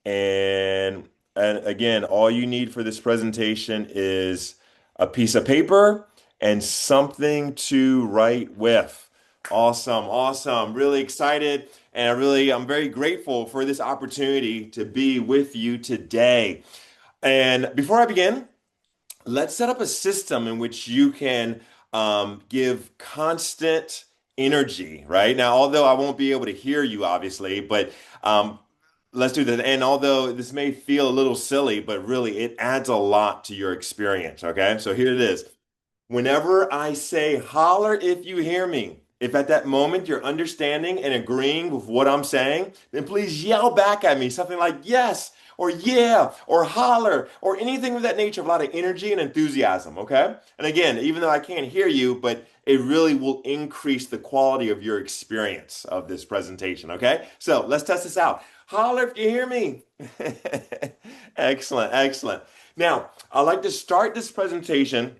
And, and again, all you need for this presentation is a piece of paper and something to write with. Awesome, awesome. Really excited. And I'm very grateful for this opportunity to be with you today. And before I begin, let's set up a system in which you can give constant energy, right? Now, although I won't be able to hear you, obviously, but um, let's do that. And although this may feel a little silly, but really it adds a lot to your experience, okay? So here it is. Whenever I say holler if you hear me, if at that moment you're understanding and agreeing with what I'm saying, then please yell back at me something like yes, or yeah, or holler, or anything of that nature, a lot of energy and enthusiasm, okay? And again, even though I can't hear you, but it really will increase the quality of your experience of this presentation, okay? So let's test this out. Holler if you hear me. Excellent, excellent. Now, I'd like to start this presentation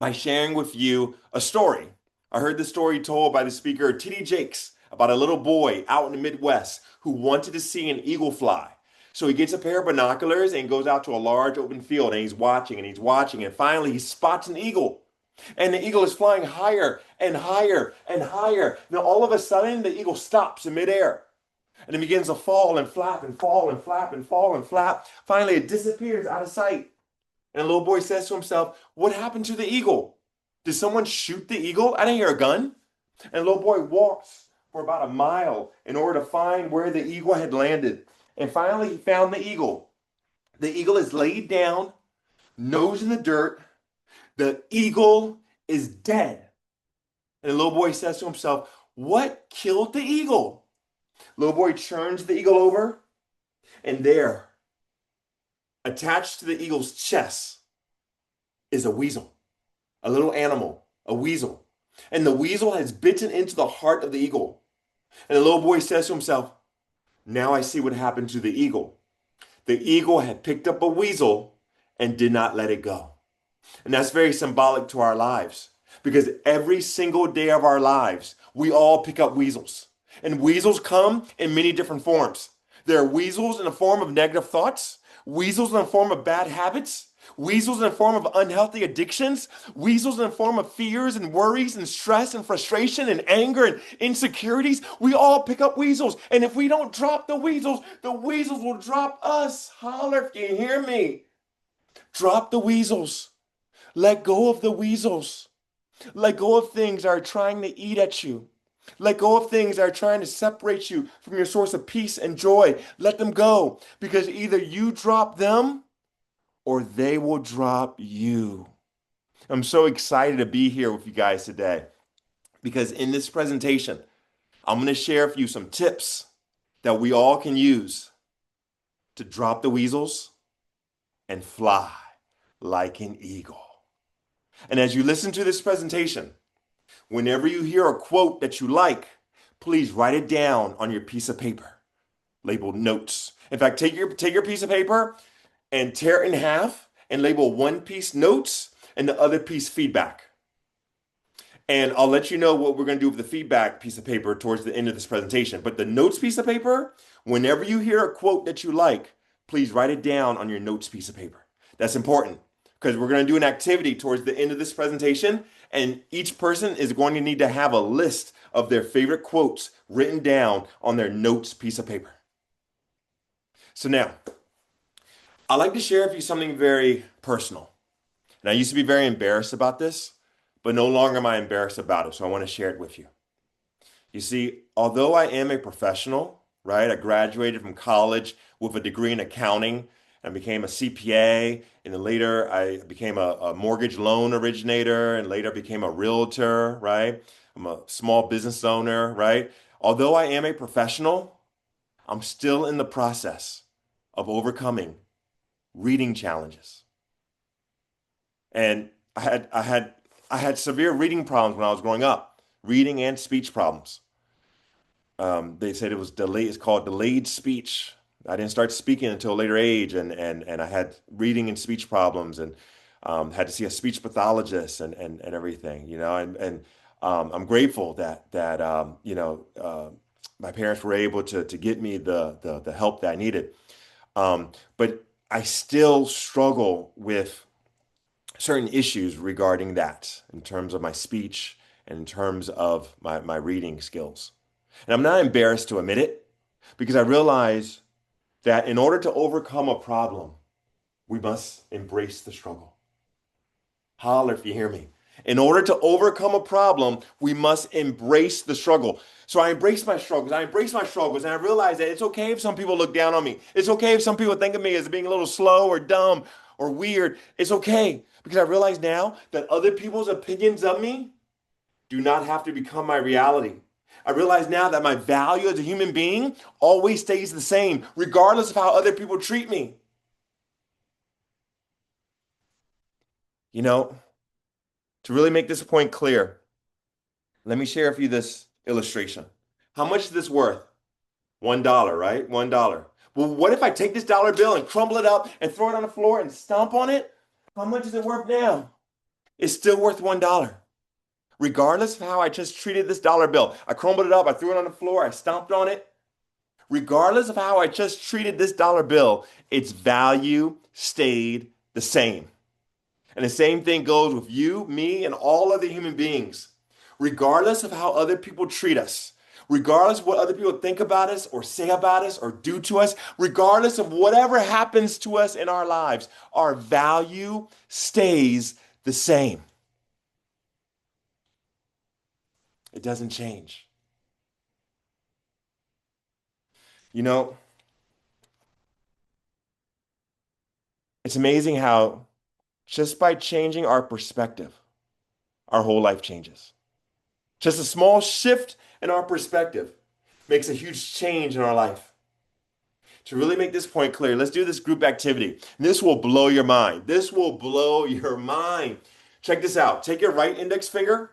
by sharing with you a story. I heard the story told by the speaker T.D. Jakes about a little boy out in the Midwest who wanted to see an eagle fly. So he gets a pair of binoculars and goes out to a large open field and he's watching and he's watching and finally he spots an eagle. And the eagle is flying higher and higher and higher. Now all of a sudden the eagle stops in midair and it begins to fall and flap and fall and flap and fall and flap. Finally it disappears out of sight. And the little boy says to himself, what happened to the eagle? Did someone shoot the eagle? I didn't hear a gun. And the little boy walks for about a mile in order to find where the eagle had landed. And finally, he found the eagle. The eagle is laid down, nose in the dirt. The eagle is dead. And the little boy says to himself, what killed the eagle? Little boy turns the eagle over, and there, attached to the eagle's chest, is a weasel. A little animal, a weasel. And the weasel has bitten into the heart of the eagle. And the little boy says to himself, now I see what happened to the eagle. The eagle had picked up a weasel and did not let it go. And that's very symbolic to our lives because every single day of our lives, we all pick up weasels. And weasels come in many different forms. There are weasels in the form of negative thoughts, weasels in the form of bad habits, weasels in the form of unhealthy addictions, weasels in the form of fears and worries and stress and frustration and anger and insecurities. We all pick up weasels. And if we don't drop the weasels will drop us. Holler if you hear me. Drop the weasels. Let go of the weasels. Let go of things that are trying to eat at you. Let go of things that are trying to separate you from your source of peace and joy. Let them go because either you drop them or they will drop you. I'm so excited to be here with you guys today because in this presentation, I'm going to share with you some tips that we all can use to drop the weasels and fly like an eagle. And as you listen to this presentation, whenever you hear a quote that you like, please write it down on your piece of paper labeled notes. In fact, take your piece of paper and tear it in half and label one piece notes and the other piece feedback. And I'll let you know what we're going to do with the feedback piece of paper towards the end of this presentation. But the notes piece of paper, whenever you hear a quote that you like, please write it down on your notes piece of paper. That's important because we're going to do an activity towards the end of this presentation, and each person is going to need to have a list of their favorite quotes written down on their notes piece of paper. So now, I'd like to share with you something very personal. And I used to be very embarrassed about this, but no longer am I embarrassed about it. So I want to share it with you. You see, although I am a professional, right? I graduated from college with a degree in accounting and became a CPA. And then later I became a mortgage loan originator and later became a realtor, right? I'm a small business owner, right? Although I am a professional, I'm still in the process of overcoming reading challenges. And I had severe reading problems when I was growing up, reading and speech problems. They said it was delayed. It's called delayed speech. I didn't start speaking until a later age, and I had reading and speech problems, and had to see a speech pathologist and everything, and I'm grateful that my parents were able to get me the help that I needed. But I still struggle with certain issues regarding that in terms of my speech and in terms of my reading skills. And I'm not embarrassed to admit it because I realize that in order to overcome a problem, we must embrace the struggle. Holler if you hear me. In order to overcome a problem, we must embrace the struggle. So I embrace my struggles. I embrace my struggles, and I realize that it's okay if some people look down on me. It's okay if some people think of me as being a little slow or dumb or weird. It's okay because I realize now that other people's opinions of me do not have to become my reality. I realize now that my value as a human being always stays the same, regardless of how other people treat me. You know, to really make this point clear, let me share with you this illustration. How much is this worth? $1, right? $1. Well, what if I take this dollar bill and crumble it up and throw it on the floor and stomp on it? How much is it worth now? It's still worth $1. Regardless of how I just treated this dollar bill. I crumbled it up, I threw it on the floor, I stomped on it. Regardless of how I just treated this dollar bill, its value stayed the same. And the same thing goes with you, me, and all other human beings. Regardless of how other people treat us, regardless of what other people think about us or say about us or do to us, regardless of whatever happens to us in our lives, our value stays the same. It doesn't change. You know, it's amazing how just by changing our perspective, our whole life changes. Just a small shift in our perspective makes a huge change in our life. To really make this point clear, let's do this group activity. This will blow your mind. This will blow your mind. Check this out. Take your right index finger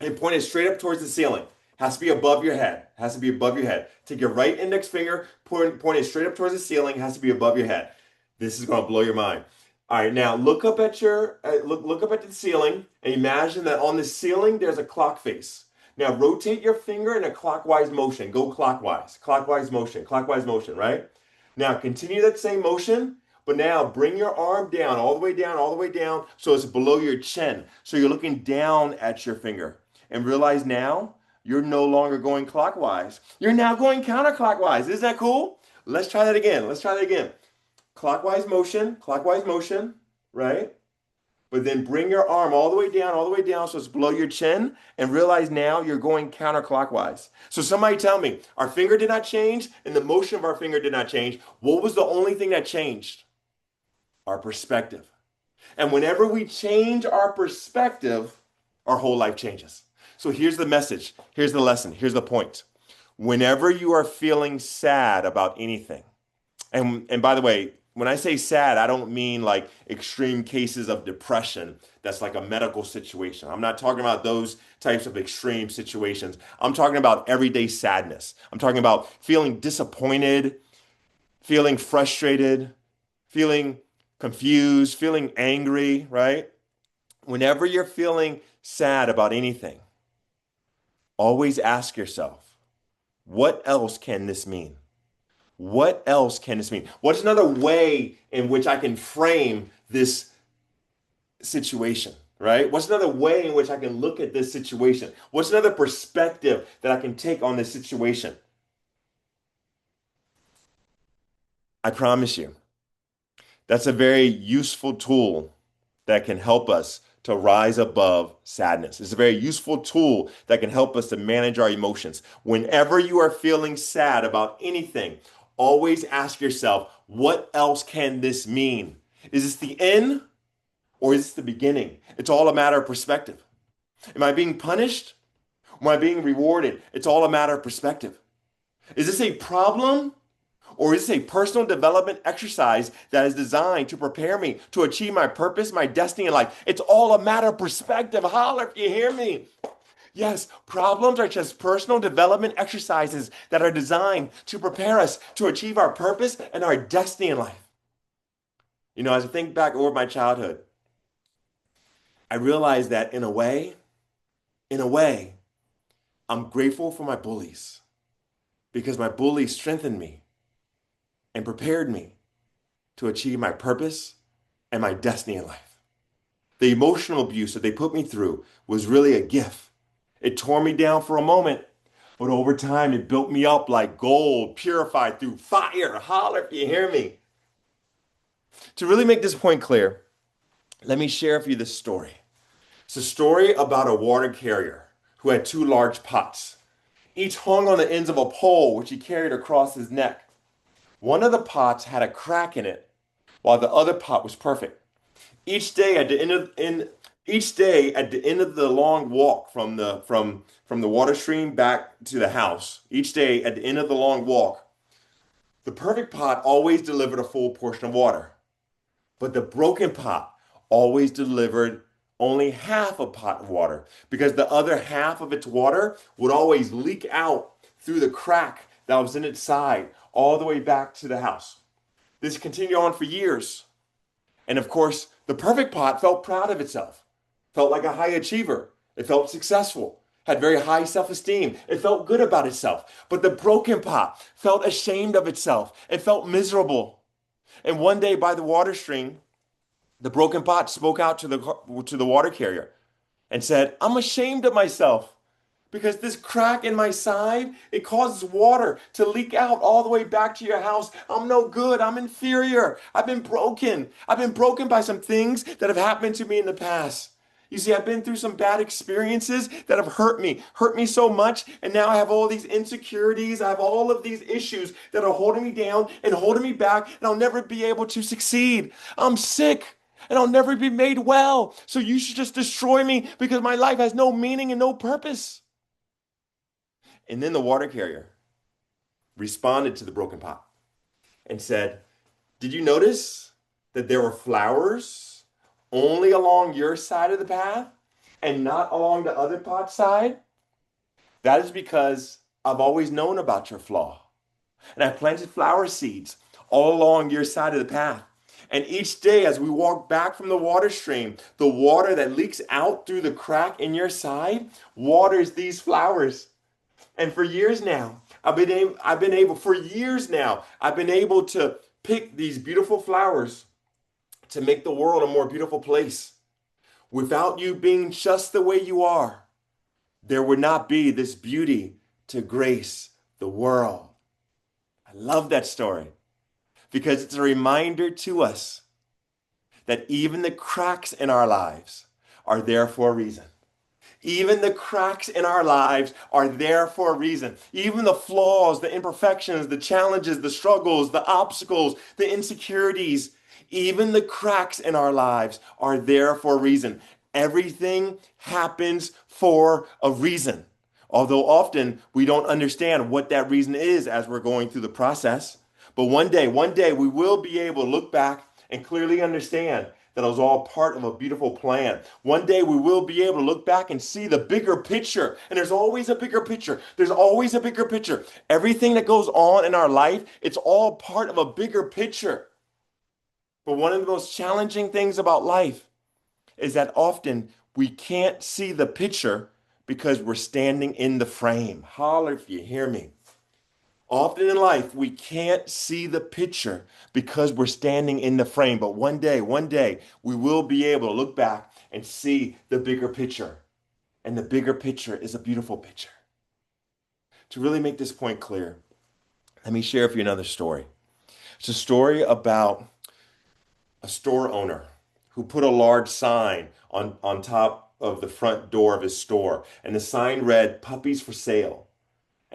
and point it straight up towards the ceiling. Has to be above your head. Has to be above your head. Take your right index finger, point it straight up towards the ceiling. Has to be above your head. This is going to blow your mind. All right, now look up at your look up at the ceiling and imagine that on the ceiling there's a clock face. Now rotate your finger in a clockwise motion. Go clockwise. Clockwise motion, right? Now continue that same motion, but now bring your arm down, all the way down, all the way down, so it's below your chin. So you're looking down at your finger. And realize now you're no longer going clockwise. You're now going counterclockwise. Isn't that cool? Let's try that again. Let's try that again. Clockwise motion, right? But then bring your arm all the way down so it's below your chin and realize now you're going counterclockwise. So somebody tell me, our finger did not change and the motion of our finger did not change. What was the only thing that changed? Our perspective. And whenever we change our perspective, our whole life changes. So here's the message. Here's the lesson. Here's the point. Whenever you are feeling sad about anything, and by the way, when I say sad, I don't mean like extreme cases of depression. That's like a medical situation. I'm not talking about those types of extreme situations. I'm talking about everyday sadness. I'm talking about feeling disappointed, feeling frustrated, feeling confused, feeling angry, right? Whenever you're feeling sad about anything, always ask yourself, what else can this mean? What else can this mean? What's another way in which I can frame this situation, right? What's another way in which I can look at this situation? What's another perspective that I can take on this situation? I promise you, that's a very useful tool that can help us to rise above sadness. It's a very useful tool that can help us to manage our emotions. Whenever you are feeling sad about anything, always ask yourself, what else can this mean? Is this the end or is this the beginning? It's all a matter of perspective. Am I being punished? Am I being rewarded? It's all a matter of perspective. Is this a problem or is this a personal development exercise that is designed to prepare me to achieve my purpose, my destiny in life? It's all a matter of perspective. Holler if you hear me. Yes, problems are just personal development exercises that are designed to prepare us to achieve our purpose and our destiny in life. You know, as I think back over my childhood, I realized that in a way, I'm grateful for my bullies because my bullies strengthened me and prepared me to achieve my purpose and my destiny in life. The emotional abuse that they put me through was really a gift. It tore me down for a moment, but over time it built me up like gold, purified through fire. Holler if you hear me. To really make this point clear, let me share with you this story. It's a story about a water carrier who had two large pots, each hung on the ends of a pole which he carried across his neck. One of the pots had a crack in it, while the other pot was perfect. Each day at the end of in each day at the end of the long walk from the water stream back to the house, each day at the end of the long walk, the perfect pot always delivered a full portion of water, but the broken pot always delivered only half a pot of water because the other half of its water would always leak out through the crack that was in its side all the way back to the house. This continued on for years. And of course, the perfect pot felt proud of itself, felt like a high achiever. It felt successful, had very high self-esteem. It felt good about itself. But the broken pot felt ashamed of itself. It felt miserable. And one day by the water stream, the broken pot spoke out to the water carrier and said, "I'm ashamed of myself because this crack in my side, it causes water to leak out all the way back to your house. I'm no good. I'm inferior. I've been broken. I've been broken by some things that have happened to me in the past. You see, I've been through some bad experiences that have hurt me so much. And now I have all these insecurities. I have all of these issues that are holding me down and holding me back, and I'll never be able to succeed. I'm sick. And I'll never be made well. So you should just destroy me because my life has no meaning and no purpose." And then the water carrier responded to the broken pot and said, "Did you notice that there were flowers only along your side of the path and not along the other pot's side? That is because I've always known about your flaw. And I planted flower seeds all along your side of the path. And each day as we walk back from the water stream, the water that leaks out through the crack in your side waters these flowers. And for years now, I've been able to pick these beautiful flowers to make the world a more beautiful place. Without you being just the way you are, there would not be this beauty to grace the world." I love that story because it's a reminder to us that even the cracks in our lives are there for a reason. Even the cracks in our lives are there for a reason. Even the flaws, the imperfections, the challenges, the struggles, the obstacles, the insecurities, even the cracks in our lives are there for a reason. Everything happens for a reason. Although often we don't understand what that reason is as we're going through the process. But one day we will be able to look back and clearly understand that it was all part of a beautiful plan. One day we will be able to look back and see the bigger picture. And there's always a bigger picture. There's always a bigger picture. Everything that goes on in our life, it's all part of a bigger picture. But one of the most challenging things about life is that often we can't see the picture because we're standing in the frame. Holler if you hear me. Often in life, we can't see the picture because we're standing in the frame. But one day, we will be able to look back and see the bigger picture. And the bigger picture is a beautiful picture. To really make this point clear, let me share with you another story. It's a story about a store owner who put a large sign on top of the front door of his store. And the sign read, "Puppies for sale."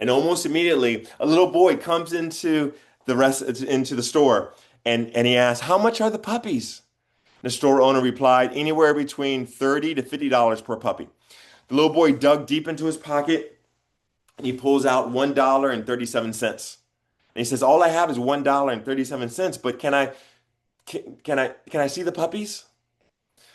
And almost immediately, a little boy comes into the store and he asks, "How much are the puppies?" And the store owner replied, "Anywhere between $30 to $50 per puppy." The little boy dug deep into his pocket and he pulls out $1.37. And he says, "All I have is $1.37, but can I see the puppies?"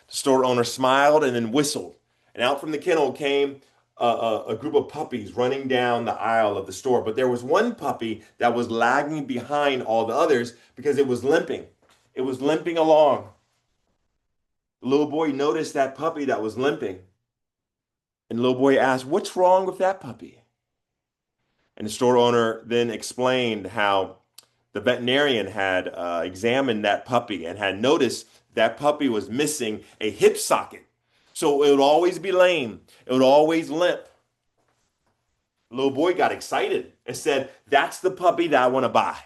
The store owner smiled and then whistled. And out from the kennel came a group of puppies running down the aisle of the store. But there was one puppy that was lagging behind all the others because it was limping. It was limping along. The little boy noticed that puppy that was limping. And the little boy asked, "What's wrong with that puppy?" And the store owner then explained how The veterinarian had examined that puppy and had noticed that puppy was missing a hip socket. So it would always be lame. It would always limp. The little boy got excited and said, "That's the puppy that I want to buy."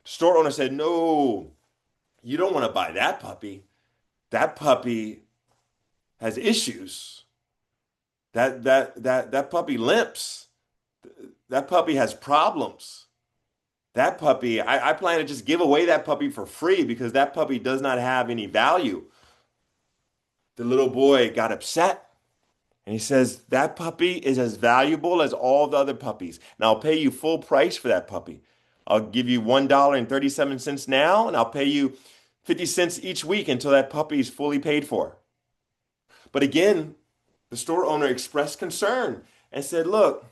The store owner said, "No, you don't want to buy that puppy. That puppy has issues. That puppy limps. That puppy has problems. That puppy, I plan to just give away that puppy for free because that puppy does not have any value." The little boy got upset and he says, "That puppy is as valuable as all the other puppies. And I'll pay you full price for that puppy. I'll give you $1.37 now, and I'll pay you 50 cents each week until that puppy is fully paid for." But again, the store owner expressed concern and said, "Look,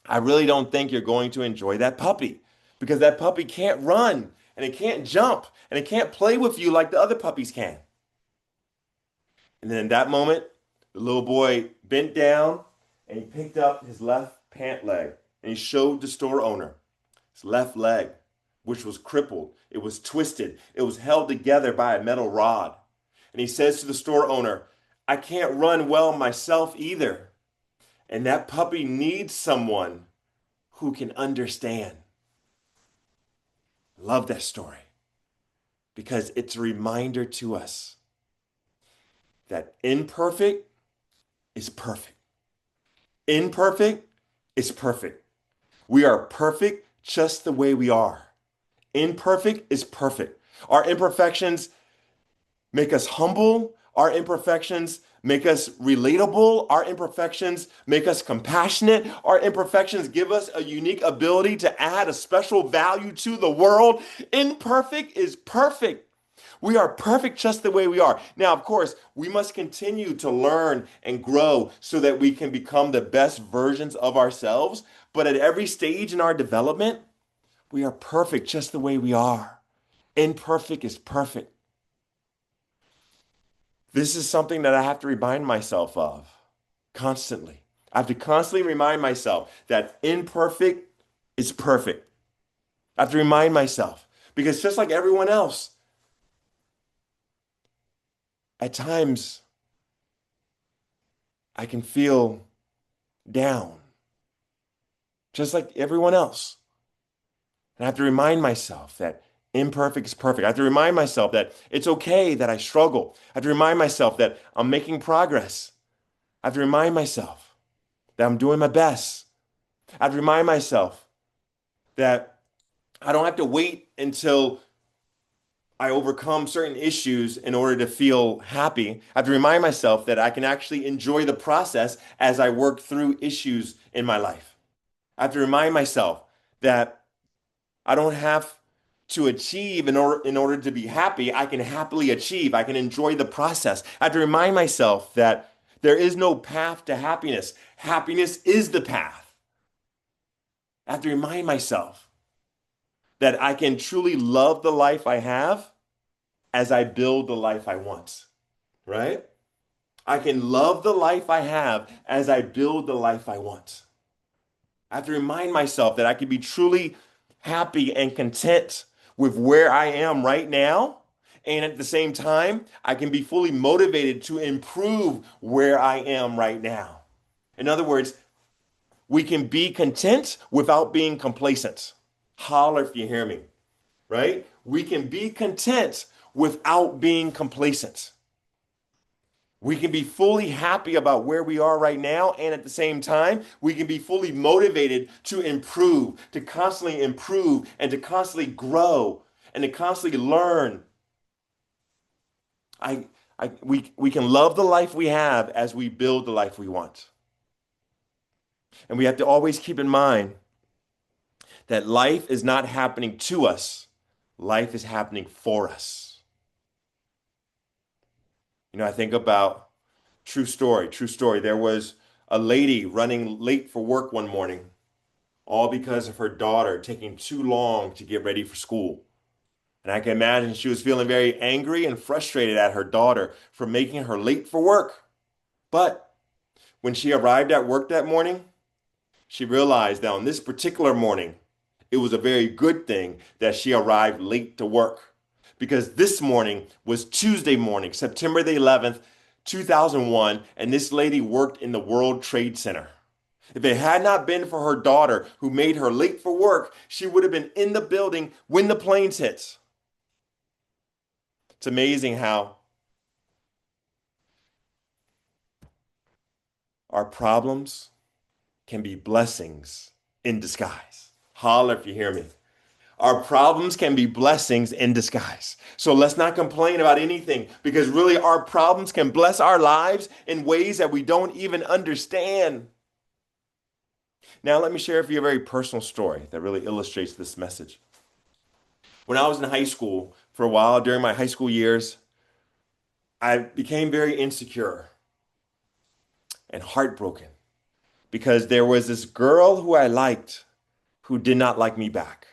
I really don't think you're going to enjoy that puppy because that puppy can't run and it can't jump and it can't play with you like the other puppies can." And then in that moment, the little boy bent down and he picked up his left pant leg and he showed the store owner his left leg, which was crippled. It was twisted. It was held together by a metal rod. And he says to the store owner, "I can't run well myself either. And that puppy needs someone who can understand." Love that story because it's a reminder to us that imperfect is perfect. Imperfect is perfect. We are perfect just the way we are. Imperfect is perfect. Our imperfections make us humble. Our imperfections make us relatable. Our imperfections make us compassionate. Our imperfections give us a unique ability to add a special value to the world. Imperfect is perfect. We are perfect just the way we are. Now, of course, we must continue to learn and grow so that we can become the best versions of ourselves. But at every stage in our development, we are perfect just the way we are. Imperfect is perfect. This is something that I have to remind myself of constantly. I have to constantly remind myself that imperfect is perfect. I have to remind myself because just like everyone else, at times I can feel down, just like everyone else. And I have to remind myself that imperfect is perfect. I have to remind myself that it's okay that I struggle. I have to remind myself that I'm making progress. I have to remind myself that I'm doing my best. I have to remind myself that I don't have to wait until I overcome certain issues in order to feel happy. I have to remind myself that I can actually enjoy the process as I work through issues in my life. I have to remind myself that I don't have to achieve in order to be happy. I can happily achieve. I can enjoy the process. I have to remind myself that there is no path to happiness. Happiness is the path. I have to remind myself that I can truly love the life I have as I build the life I want, right? I can love the life I have as I build the life I want. I have to remind myself that I can be truly happy and content with where I am right now. And at the same time, I can be fully motivated to improve where I am right now. In other words, we can be content without being complacent. Holler if you hear me, right? We can be content without being complacent. We can be fully happy about where we are right now, and at the same time, we can be fully motivated to improve, to constantly improve, and to constantly grow, and to constantly learn. We can love the life we have as we build the life we want. And we have to always keep in mind that life is not happening to us, life is happening for us. I think about true story, true story. There was a lady running late for work one morning, all because of her daughter taking too long to get ready for school. And I can imagine she was feeling very angry and frustrated at her daughter for making her late for work. But when she arrived at work that morning, she realized that on this particular morning, it was a very good thing that she arrived late to work because this morning was Tuesday morning, September the 11th, 2001, and this lady worked in the World Trade Center. If it had not been for her daughter who made her late for work, she would have been in the building when the planes hit. It's amazing how our problems can be blessings in disguise. Holler if you hear me. Our problems can be blessings in disguise. So let's not complain about anything because really our problems can bless our lives in ways that we don't even understand. Now, let me share with you a very personal story that really illustrates this message. When I was in high school, for a while during my high school years, I became very insecure and heartbroken because there was this girl who I liked who did not like me back.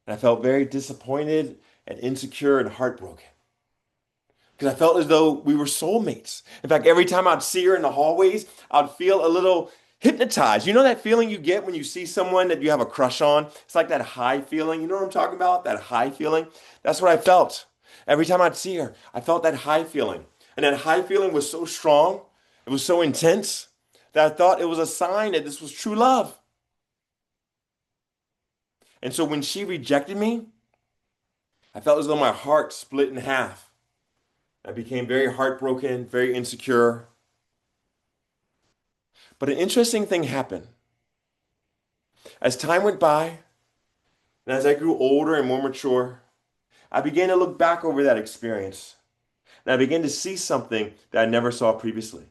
And I felt very disappointed and insecure and heartbroken because I felt as though we were soulmates. In fact, every time I'd see her in the hallways, I'd feel a little hypnotized. You know that feeling you get when you see someone that you have a crush on? It's like that high feeling. You know what I'm talking about? That high feeling? That's what I felt. Every time I'd see her, I felt that high feeling. And that high feeling was so strong, it was so intense that I thought it was a sign that this was true love. And so when she rejected me, I felt as though my heart split in half. I became very heartbroken, very insecure. But an interesting thing happened. As time went by, and as I grew older and more mature, I began to look back over that experience. And I began to see something that I never saw previously.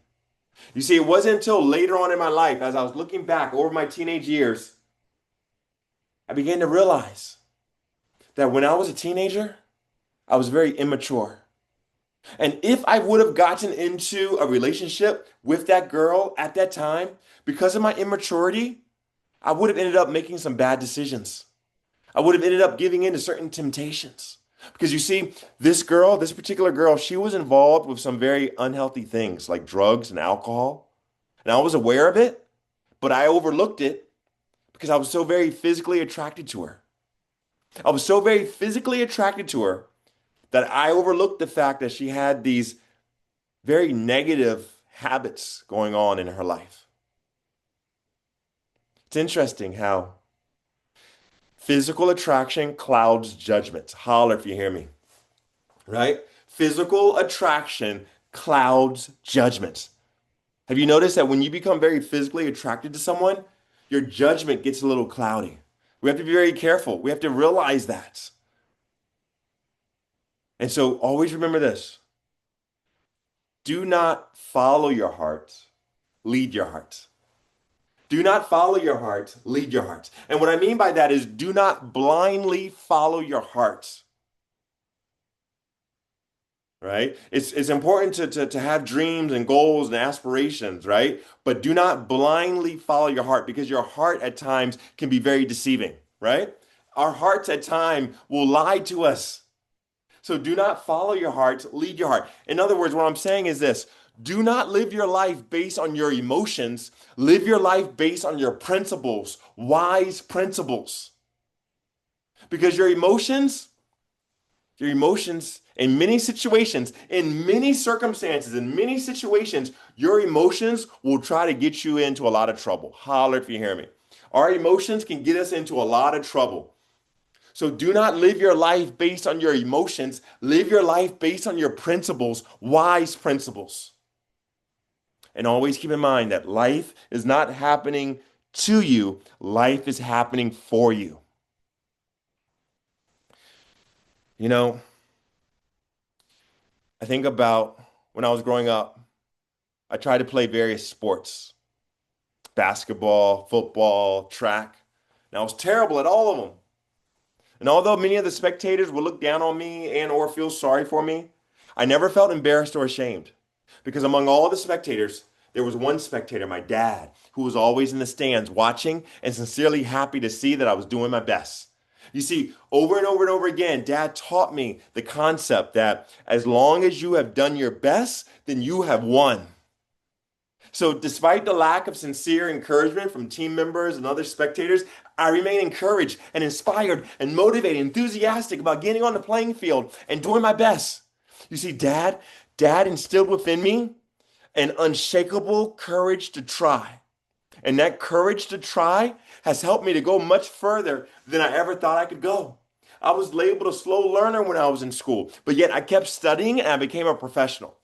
You see, it wasn't until later on in my life, as I was looking back over my teenage years, I began to realize that when I was a teenager, I was very immature. And if I would have gotten into a relationship with that girl at that time, because of my immaturity, I would have ended up making some bad decisions. I would have ended up giving in to certain temptations. Because you see, this girl, this particular girl, she was involved with some very unhealthy things like drugs and alcohol. And I was aware of it, but I overlooked it because I was so very physically attracted to her. I was so very physically attracted to her that I overlooked the fact that she had these very negative habits going on in her life. It's interesting how physical attraction clouds judgment. Holler if you hear me, right? Physical attraction clouds judgment. Have you noticed that when you become very physically attracted to someone, your judgment gets a little cloudy? We have to be very careful. We have to realize that. And so always remember this. Do not follow your heart, lead your heart. Do not follow your heart, lead your heart. And what I mean by that is do not blindly follow your heart. Right? It's important to have dreams and goals and aspirations, right? But do not blindly follow your heart because your heart at times can be very deceiving, right? Our hearts at times will lie to us. So do not follow your heart, lead your heart. In other words, what I'm saying is this. Do not live your life based on your emotions. Live your life based on your principles, wise principles. Because your emotions in many situations, in many circumstances, in many situations, your emotions will try to get you into a lot of trouble. Holler if you hear me. Our emotions can get us into a lot of trouble. So do not live your life based on your emotions. Live your life based on your principles, wise principles. And always keep in mind that life is not happening to you. Life is happening for you. You know, I think about when I was growing up, I tried to play various sports, basketball, football, track, and I was terrible at all of them. And although many of the spectators would look down on me and or feel sorry for me, I never felt embarrassed or ashamed because among all the spectators, there was one spectator, my dad, who was always in the stands watching and sincerely happy to see that I was doing my best. You see, over and over and over again, Dad taught me the concept that as long as you have done your best, then you have won. So despite the lack of sincere encouragement from team members and other spectators, I remain encouraged and inspired and motivated, enthusiastic about getting on the playing field and doing my best. You see, Dad instilled within me an unshakable courage to try. And that courage to try has helped me to go much further than I ever thought I could go. I was labeled a slow learner when I was in school, but yet I kept studying and I became a professional.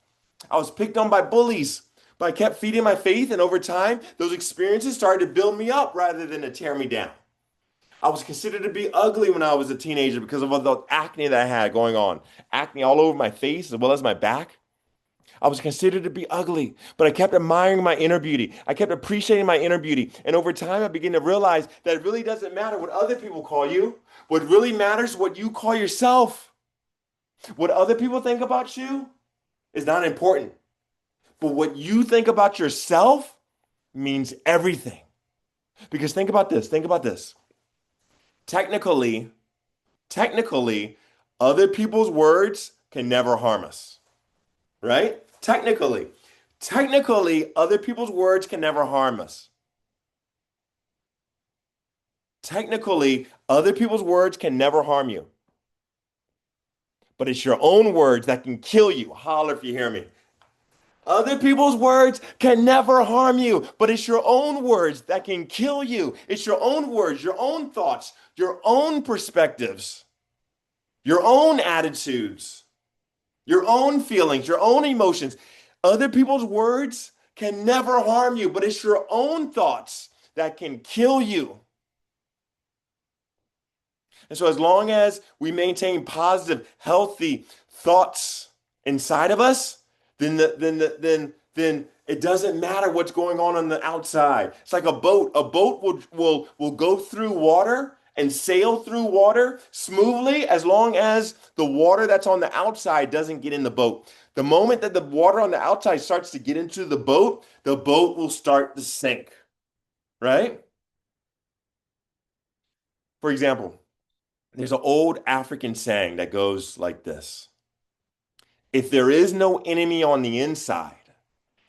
I was picked on by bullies, but I kept feeding my faith, and over time, those experiences started to build me up rather than to tear me down. I was considered to be ugly when I was a teenager because of all the acne that I had going on. Acne all over my face as well as my back. I was considered to be ugly, but I kept admiring my inner beauty. I kept appreciating my inner beauty. And over time, I began to realize that it really doesn't matter what other people call you. What really matters is what you call yourself. What other people think about you is not important. But what you think about yourself means everything. Because think about this, think about this. Technically, technically, other people's words can never harm us, right? Technically, other people's words can never harm us. Technically, other people's words can never harm you. But it's your own words that can kill you. Holler if you hear me. Other people's words can never harm you, but it's your own words that can kill you. It's your own words, your own thoughts, your own perspectives, your own attitudes, your own feelings, your own emotions. Other people's words can never harm you, but it's your own thoughts that can kill you. And so, as long as we maintain positive, healthy thoughts inside of us, then it doesn't matter what's going on the outside. It's like a boat. A boat will go through water and sail through water smoothly as long as the water that's on the outside doesn't get in the boat. The moment that the water on the outside starts to get into the boat will start to sink, right? For example, there's an old African saying that goes like this. If there is no enemy on the inside,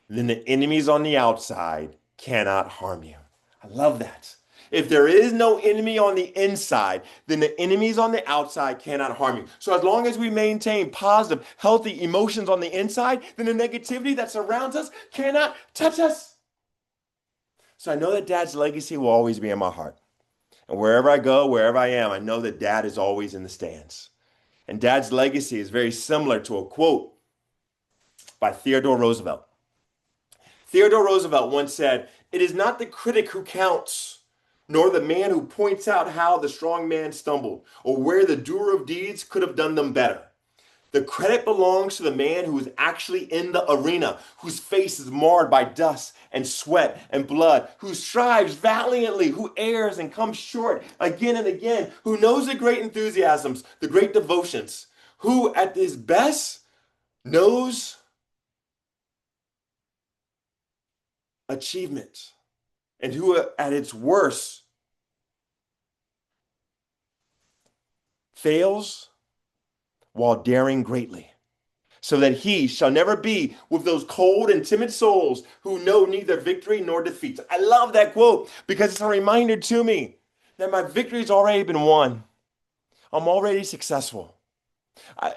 then the enemies on the outside cannot harm you. I love that. If there is no enemy on the inside, then the enemies on the outside cannot harm you. So as long as we maintain positive, healthy emotions on the inside, then the negativity that surrounds us cannot touch us. So I know that Dad's legacy will always be in my heart. And wherever I go, wherever I am, I know that Dad is always in the stands. And Dad's legacy is very similar to a quote by Theodore Roosevelt. Theodore Roosevelt once said, "It is not the critic who counts, nor the man who points out how the strong man stumbled, or where the doer of deeds could have done them better. The credit belongs to the man who is actually in the arena, whose face is marred by dust and sweat and blood, who strives valiantly, who errs and comes short again and again, who knows the great enthusiasms, the great devotions, who at his best knows achievement, and who at its worst fails while daring greatly, so that he shall never be with those cold and timid souls who know neither victory nor defeat." I love that quote because it's a reminder to me that my victory's already been won. I'm already successful.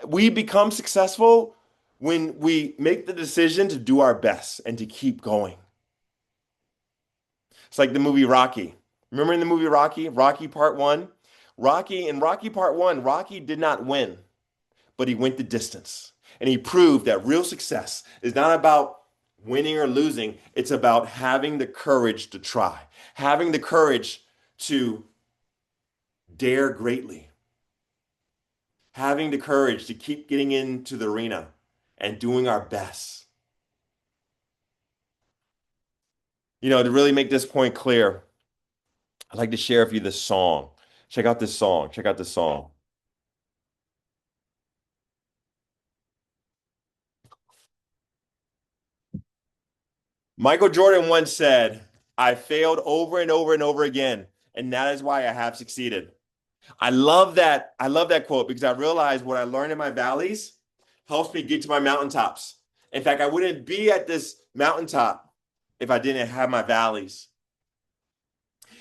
We become successful when we make the decision to do our best and to keep going. It's like the movie Rocky. Remember in the movie Rocky, Rocky Part 1? In Rocky Part 1, Rocky did not win, but he went the distance. And he proved that real success is not about winning or losing. It's about having the courage to try, having the courage to dare greatly, having the courage to keep getting into the arena and doing our best. You know, to really make this point clear, I'd like to share with you this song. Check out this song. Check out this song. Michael Jordan once said, "I failed over and over and over again, and that is why I have succeeded." I love that. I love that quote because I realized what I learned in my valleys helps me get to my mountaintops. In fact, I wouldn't be at this mountaintop if I didn't have my valleys.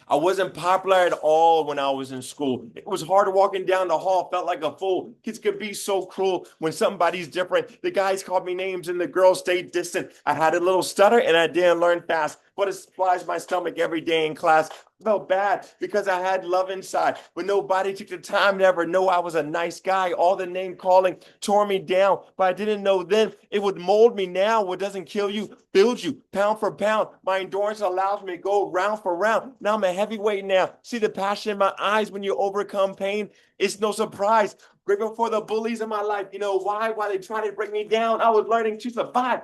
I wasn't popular at all when I was in school. It was hard walking down the hall, felt like a fool. Kids could be so cruel when somebody's different. The guys called me names and the girls stayed distant. I had a little stutter and I didn't learn fast, but it supplies my stomach every day in class. I felt bad because I had love inside, but nobody took the time to ever know I was a nice guy. All the name calling tore me down, but I didn't know then it would mold me now. What doesn't kill you builds you pound for pound. My endurance allows me to go round for round. Now I'm a heavyweight now. See the passion in my eyes when you overcome pain. It's no surprise. Grateful for the bullies in my life. You know why? Why they try to break me down? I was learning to survive.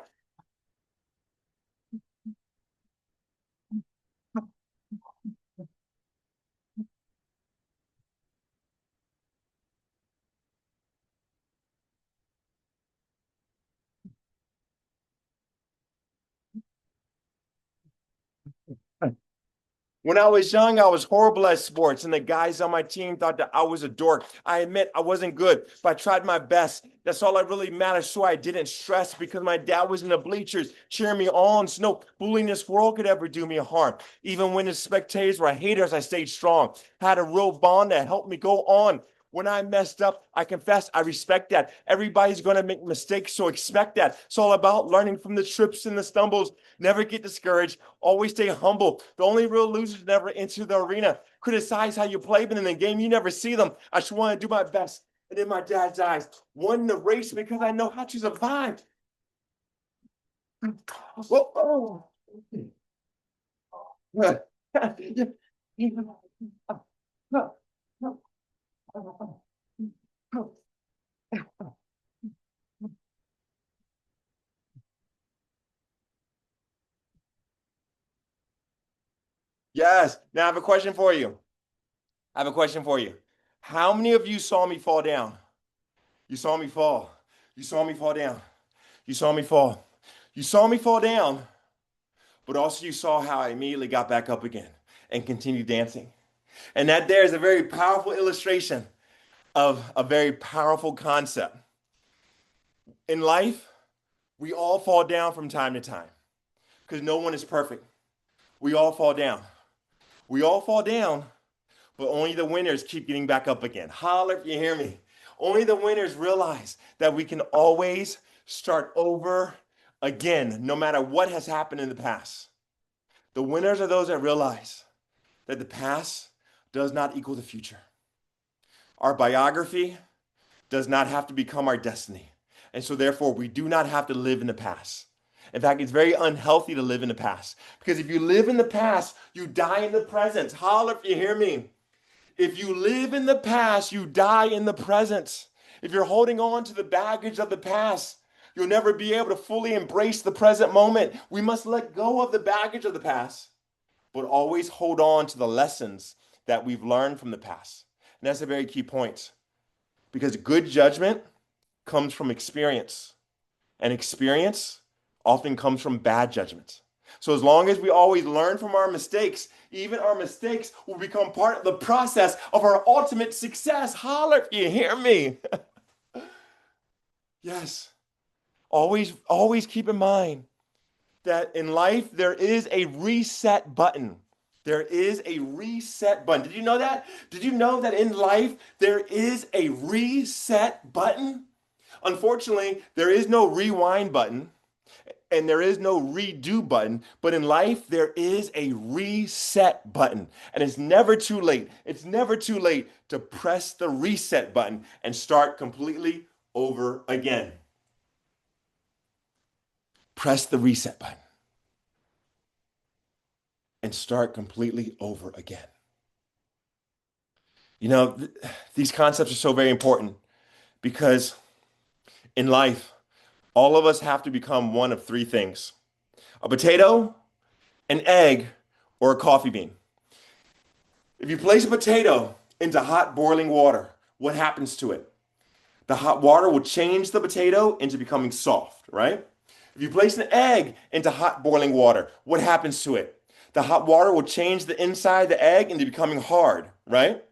When I was young, I was horrible at sports, and the guys on my team thought that I was a dork. I admit I wasn't good, but I tried my best. That's all that really matters, so I didn't stress because my dad was in the bleachers cheering me on. So no bullying in this world could ever do me harm. Even when the spectators were haters, I stayed strong. Had a real bond that helped me go on. When I messed up, I confess, I respect that. Everybody's going to make mistakes, so expect that. It's all about learning from the trips and the stumbles. Never get discouraged. Always stay humble. The only real losers never enter the arena. Criticize how you play, but in the game, you never see them. I just want to do my best. And in my dad's eyes, won the race because I know how to survive. Whoa, oh. Yes. Now I have a question for you. I have a question for you. How many of you saw me fall down? You saw me fall. You saw me fall down. You saw me fall. You saw me fall down, but also you saw how I immediately got back up again and continued dancing. And that there is a very powerful illustration of a very powerful concept. In life, we all fall down from time to time because no one is perfect. We all fall down. We all fall down, but only the winners keep getting back up again. Holler if you hear me. Only the winners realize that we can always start over again, no matter what has happened in the past. The winners are those that realize that the past does not equal the future. Our biography does not have to become our destiny. And so, therefore, we do not have to live in the past. In fact, it's very unhealthy to live in the past because if you live in the past, you die in the present. Holler if you hear me. If you live in the past, you die in the present. If you're holding on to the baggage of the past, you'll never be able to fully embrace the present moment. We must let go of the baggage of the past, but always hold on to the lessons that we've learned from the past. And that's a very key point because good judgment comes from experience, and experience often comes from bad judgment. So as long as we always learn from our mistakes, even our mistakes will become part of the process of our ultimate success. Holler if you hear me. Yes. Always keep in mind that in life there is a reset button. There is a reset button. Did you know that? Did you know that in life there is a reset button? Unfortunately, there is no rewind button and there is no redo button, but in life there is a reset button. And it's never too late. It's never too late to press the reset button and start completely over again. Press the reset button and start completely over again. You know, these concepts are so very important because in life, all of us have to become one of three things: a potato, an egg, or a coffee bean. If you place a potato into hot boiling water, what happens to it? The hot water will change the potato into becoming soft, right? If you place an egg into hot boiling water, what happens to it? The hot water will change the inside of the egg into becoming hard, right?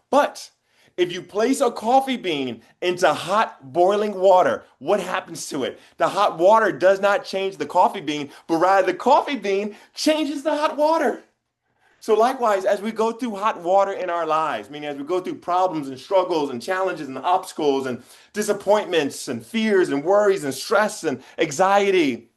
But if you place a coffee bean into hot boiling water, what happens to it? The hot water does not change the coffee bean, but rather the coffee bean changes the hot water. So likewise, as we go through hot water in our lives, meaning as we go through problems and struggles and challenges and obstacles and disappointments and fears and worries and stress and anxiety,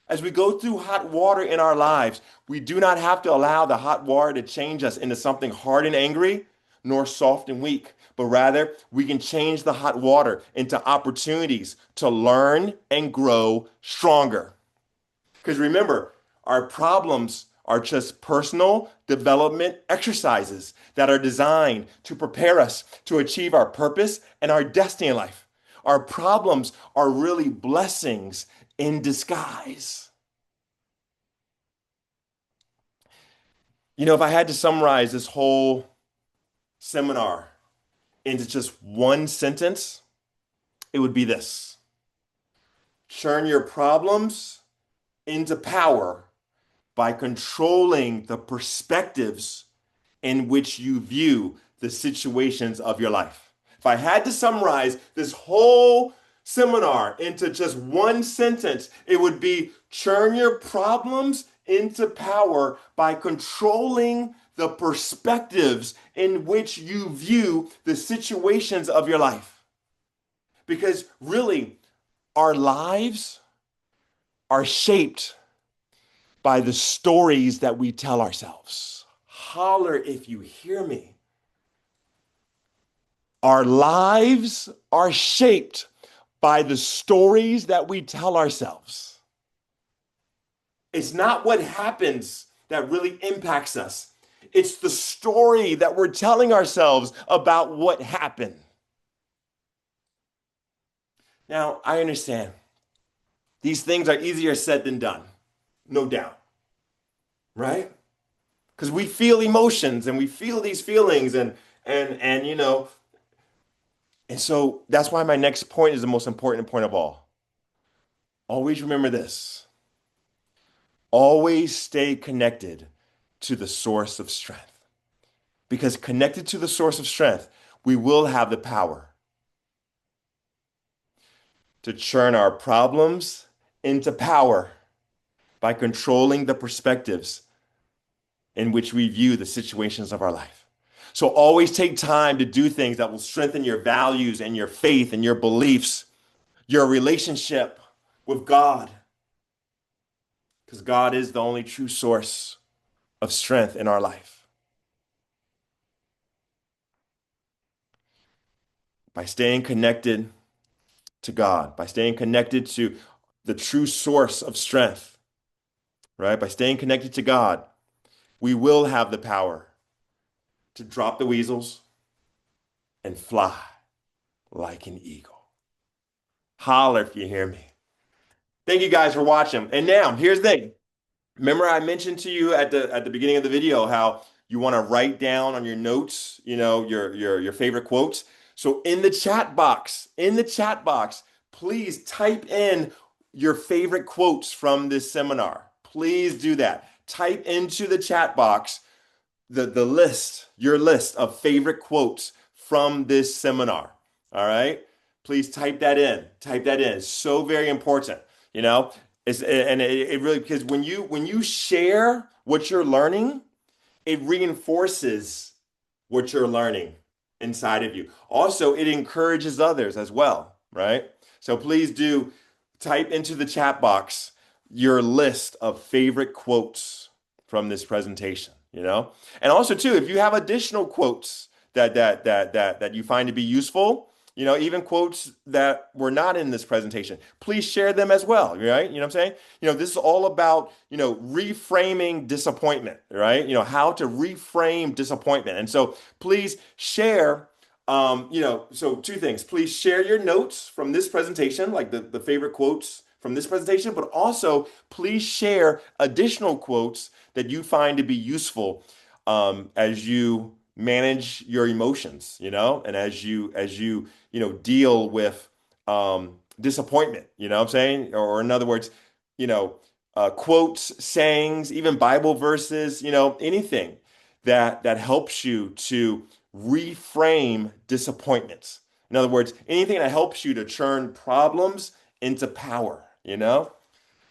as we go through hot water in our lives, we do not have to allow the hot water to change us into something hard and angry, nor soft and weak, but rather we can change the hot water into opportunities to learn and grow stronger. Because remember, our problems are just personal development exercises that are designed to prepare us to achieve our purpose and our destiny in life. Our problems are really blessings in disguise. If I had to summarize this whole seminar into just one sentence, it would be this: turn your problems into power by controlling the perspectives in which you view the situations of your life. If I had to summarize this whole seminar into just one sentence, it would be turn your problems into power by controlling the perspectives in which you view the situations of your life. Because really, our lives are shaped by the stories that we tell ourselves. Holler if you hear me. Our lives are shaped by the stories that we tell ourselves. It's not what happens that really impacts us. It's the story that we're telling ourselves about what happened. Now, I understand these things are easier said than done, no doubt, right? Because we feel emotions and we feel these feelings and so that's why my next point is the most important point of all. Always remember this. Always stay connected to the source of strength. Because connected to the source of strength, we will have the power to turn our problems into power by controlling the perspectives in which we view the situations of our life. So always take time to do things that will strengthen your values and your faith and your beliefs, your relationship with God, because God is the only true source of strength in our life. By staying connected to God, by staying connected to the true source of strength, right? By staying connected to God, we will have the power to drop the weasels and fly like an eagle. Holler if you hear me. Thank you guys for watching. And now, here's the thing. Remember I mentioned to you at the beginning of the video how you want to write down on your notes, your favorite quotes. So in the chat box, please type in your favorite quotes from this seminar. Please do that. Type into the chat box your list of favorite quotes from this seminar. All right? Please type that in. Type that in. It's so very important. You know, it really, because when you share what you're learning, it reinforces what you're learning inside of you. Also, it encourages others as well, right? So please do type into the chat box your list of favorite quotes from this presentation, And also too, if you have additional quotes that you find to be useful, even quotes that were not in this presentation, please share them as well, right? You know what I'm saying? This is all about, reframing disappointment, right? How to reframe disappointment. And so please share, so two things. Please share your notes from this presentation, like the favorite quotes from this presentation, but also please share additional quotes that you find to be useful as you manage your emotions, and as you deal with disappointment, you know what I'm saying? Or in other words, quotes, sayings, even Bible verses, anything that helps you to reframe disappointments. In other words, anything that helps you to turn problems into power.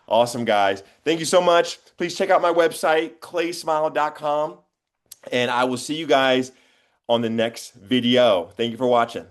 Awesome, guys. Thank you so much. Please check out my website, claysmile.com. And I will see you guys on the next video. Thank you for watching.